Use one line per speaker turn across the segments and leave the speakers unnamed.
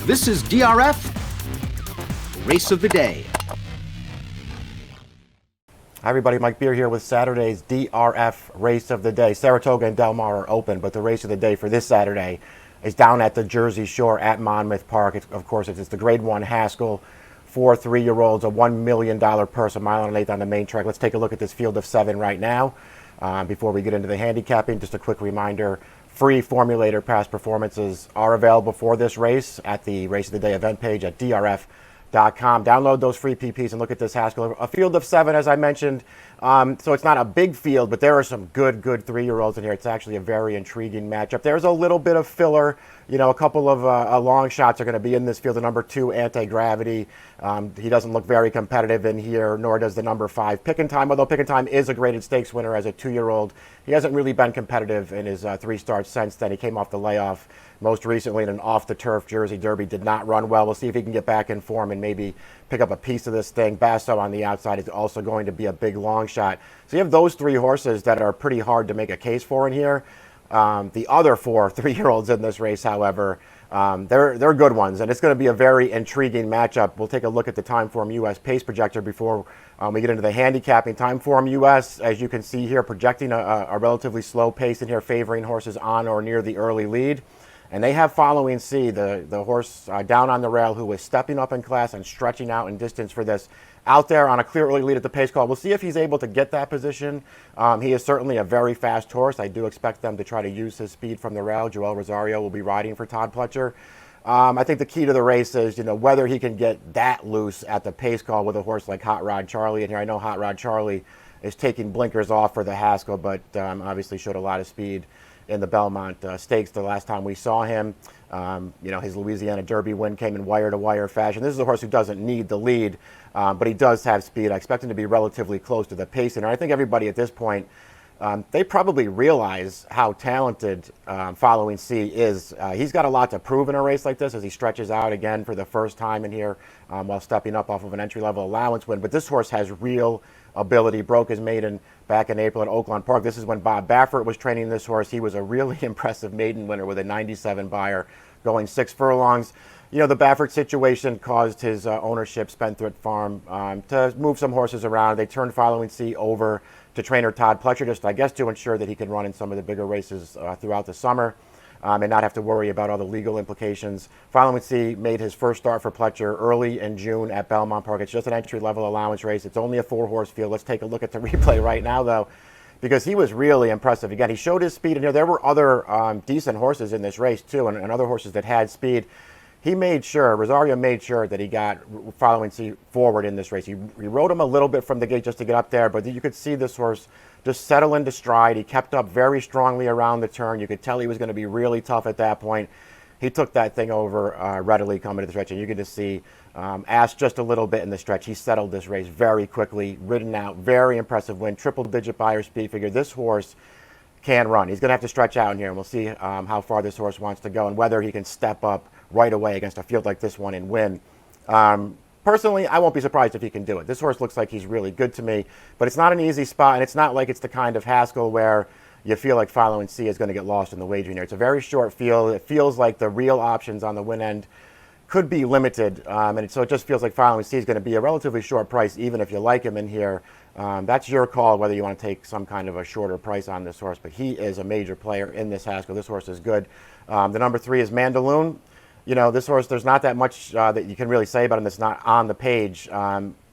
This is DRF Race of the Day.
Hi everybody, Mike Beer here with Saturday's DRF Race of the Day. Saratoga and Del Mar are open, but the race of the day for this Saturday is down at the Jersey Shore at Monmouth Park. Of course, it's the Grade 1 Haskell for 3-year-olds, a $1 million purse, a mile and an eighth on the main track. Let's take a look at this field of 7 right now. Before we get into the handicapping, just a quick reminder, free formulator past performances are available for this race at the Race of the Day event page at DRF.com. Download those free PPs and look at this Haskell. A field of 7, as I mentioned. So it's not a big field, but there are some good 3-year-olds in here. It's actually a very intriguing matchup. There's a little bit of filler. You know, a couple of long shots are going to be in this field. The number 2, Anti-Gravity. He doesn't look very competitive in here, nor does the number 5, Pick and Time. Although Pick and Time is a graded stakes winner as a 2-year-old, he hasn't really been competitive in his 3 starts since then. He came off the layoff most recently in an off-the-turf Jersey Derby. Did not run well. We'll see if he can get back in form and maybe pick up a piece of this thing. Basso on the outside is also going to be a big long shot. So you have those 3 horses that are pretty hard to make a case for in here. The other 4 3-year-olds in this race, however, they're good ones, and it's going to be a very intriguing matchup. We'll take a look at the Timeform US pace projector before we get into the handicapping. Timeform US, as you can see here, projecting a relatively slow pace in here, favoring horses on or near the early lead. And they have Following C, the horse down on the rail, who is stepping up in class and stretching out in distance for this, out there on a clear early lead at the pace call. We'll see if he's able to get that position. He is certainly a very fast horse. I do expect them to try to use his speed from the rail. Joel Rosario will be riding for Todd Pletcher. I think the key to the race is, you know, whether he can get that loose at the pace call with a horse like Hot Rod Charlie in here. I know Hot Rod Charlie is taking blinkers off for the Haskell, but obviously showed a lot of speed in the Belmont Stakes the last time we saw him. You know, his Louisiana Derby win came in wire-to-wire fashion. This is a horse who doesn't need the lead, but he does have speed. I expect him to be relatively close to the pace. And I think everybody at this point, they probably realize how talented Following C is. He's got a lot to prove in a race like this as he stretches out again for the first time in here while stepping up off of an entry-level allowance win. But this horse has real ability. Broke his maiden back in April at Oaklawn Park. This is when Bob Baffert was training this horse. He was a really impressive maiden winner with a 97 buyer going 6 furlongs. You know, the Baffert situation caused his ownership, Spendthrift Farm, to move some horses around. They turned Following C over to trainer Todd Pletcher, just, I guess, to ensure that he can run in some of the bigger races throughout the summer and not have to worry about all the legal implications. Following C made his first start for Pletcher early in June at Belmont Park. It's just an entry-level allowance race. It's only a 4-horse field. Let's take a look at the replay right now, though, because he was really impressive. Again, he showed his speed in here. There were other decent horses in this race, too, and other horses that had speed. He made sure, Rosario made sure that he got Following C forward in this race. He rode him a little bit from the gate just to get up there, but you could see this horse just settle into stride. He kept up very strongly around the turn. You could tell he was going to be really tough at that point. He took that thing over readily coming to the stretch, and you could just see, asked just a little bit in the stretch. He settled this race very quickly, ridden out, very impressive win, triple-digit buyer speed figure. This horse can run. He's going to have to stretch out in here, and we'll see how far this horse wants to go and whether he can step up right away against a field like this one and win. Personally, I won't be surprised if he can do it. This horse looks like he's really good to me, but it's not an easy spot, and it's not like it's the kind of Haskell where you feel like Following C is going to get lost in the wagering here. It's a very short field. It feels like the real options on the win end could be limited, and so it just feels like Following C is going to be a relatively short price, even if you like him in here. That's your call whether you want to take some kind of a shorter price on this horse, but he is a major player in this Haskell. This horse is good. The number 3 is Mandalone. You know, this horse, there's not that much that you can really say about him that's not on the page.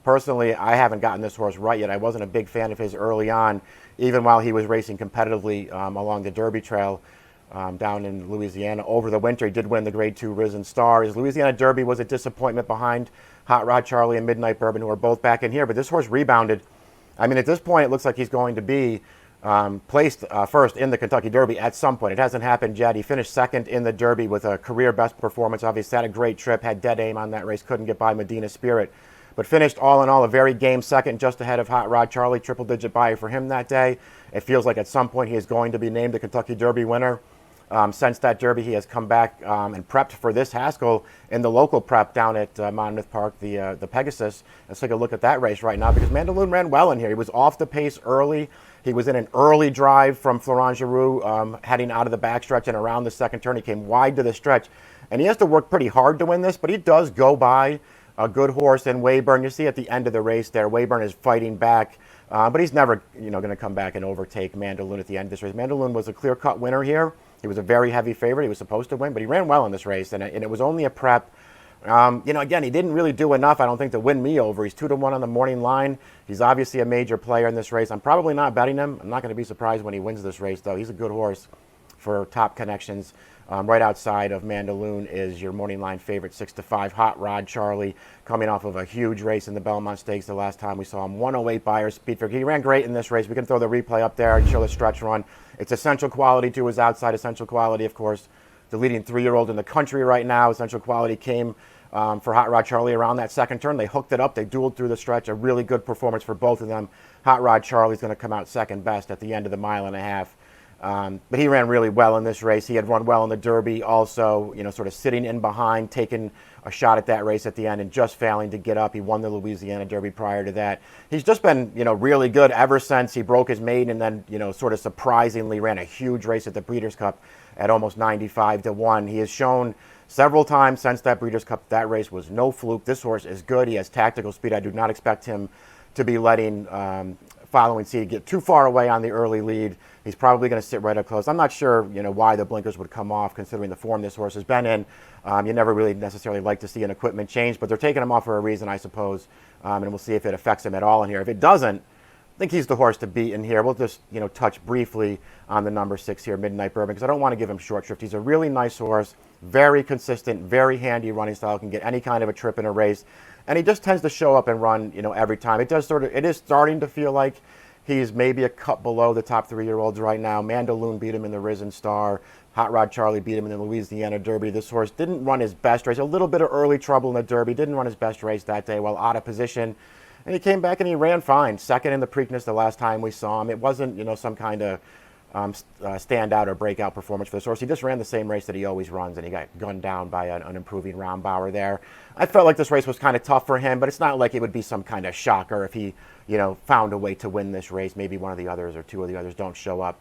Personally, I haven't gotten this horse right yet. I wasn't a big fan of his early on, even while he was racing competitively along the Derby Trail down in Louisiana over the winter. He did win the Grade 2 Risen Star. His Louisiana Derby was a disappointment behind Hot Rod Charlie and Midnight Bourbon, who are both back in here. But this horse rebounded. I mean, at this point, it looks like he's going to be placed first in the Kentucky Derby at some point. It hasn't happened yet. He finished second in the Derby with a career best performance. Obviously had a great trip, had dead aim on that race, couldn't get by Medina Spirit, but finished all in all a very game second, just ahead of Hot Rod Charlie. Triple-digit buyer for him that day. It feels like at some point he is going to be named the Kentucky Derby winner. Since that Derby, he has come back and prepped for this Haskell in the local prep down at Monmouth Park, the Pegasus. Let's take a look at that race right now, because Mandalone ran well in here. He was off the pace early. He was in an early drive from Florent Giroux, heading out of the backstretch and around the second turn. He came wide to the stretch. And he has to work pretty hard to win this, but he does go by a good horse in Weyburn. You see at the end of the race there, Weyburn is fighting back, but he's never going to come back and overtake Mandalone at the end of this race. Mandalone was a clear-cut winner here. He was a very heavy favorite. He was supposed to win, but he ran well in this race, and it was only a prep. Again, he didn't really do enough, I don't think, to win me over. He's 2-1 on the morning line. He's obviously a major player in this race. I'm probably not betting him. I'm not going to be surprised when he wins this race, though. He's a good horse for top connections. Right outside of Mandalone is your morning line favorite, 6-5, Hot Rod Charlie, coming off of a huge race in the Belmont Stakes the last time we saw him. 108 Buyer speed figure. He ran great in this race. We can throw the replay up there and show the stretch run. It's Essential Quality to his outside. Essential Quality, of course, the leading 3-year-old in the country right now. Essential Quality came for Hot Rod Charlie around that second turn. They hooked it up. They dueled through the stretch. A really good performance for both of them. Hot Rod Charlie's going to come out second best at the end of the 1.5 miles. But he ran really well in this race. He had run well in the Derby also, sort of sitting in behind, taking a shot at that race at the end and just failing to get up. He won the Louisiana Derby prior to that. He's just been, really good ever since he broke his maiden and then, sort of surprisingly ran a huge race at the Breeders' Cup at almost 95-1. He has shown several times since that Breeders' Cup that race was no fluke. This horse is good. He has tactical speed. I do not expect him to be letting Following Seed get too far away on the early lead. He's probably going to sit right up close. I'm not sure, why the blinkers would come off considering the form this horse has been in. You never really necessarily like to see an equipment change, but they're taking him off for a reason, I suppose. And we'll see if it affects him at all in here. If it doesn't, I think he's the horse to beat in here. We'll just, touch briefly on the number 6 here, Midnight Bourbon, because I don't want to give him short shrift. He's a really nice horse, very consistent, very handy running style, can get any kind of a trip in a race. And he just tends to show up and run, every time. It is starting to feel like he's maybe a cut below the top 3-year-olds right now. Mandalone beat him in the Risen Star. Hot Rod Charlie beat him in the Louisiana Derby. This horse didn't run his best race. A little bit of early trouble in the Derby. Didn't run his best race that day while out of position. And he came back and he ran fine. Second in the Preakness the last time we saw him. It wasn't, some kind of standout or breakout performance for this horse. He just ran the same race that he always runs, and he got gunned down by an improving Roundbauer there. I felt like this race was kind of tough for him, but it's not like it would be some kind of shocker if he, found a way to win this race. Maybe one of the others or two of the others don't show up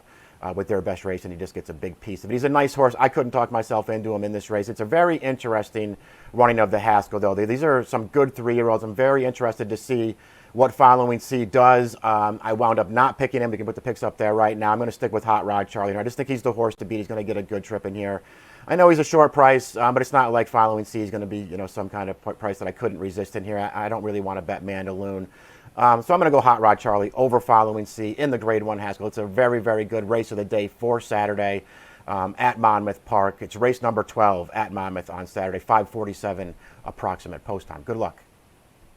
with their best race, and he just gets a big piece of it. He's a nice horse. I couldn't talk myself into him in this race. It's a very interesting running of the Haskell, though. These are some good 3-year-olds. I'm very interested to see what Following Seed does. I wound up not picking him. We can put the picks up there right now. I'm going to stick with Hot Rod Charlie. I just think he's the horse to beat. He's going to get a good trip in here. I know he's a short price, but it's not like Following Seed is going to be, some kind of price that I couldn't resist in here. I don't really want to bet Mandalone. So I'm going to go Hot Rod Charlie over Following Seed in the Grade 1 Haskell. It's a very, very good race of the day for Saturday at Monmouth Park. It's race number 12 at Monmouth on Saturday, 5:47 approximate post time. Good luck.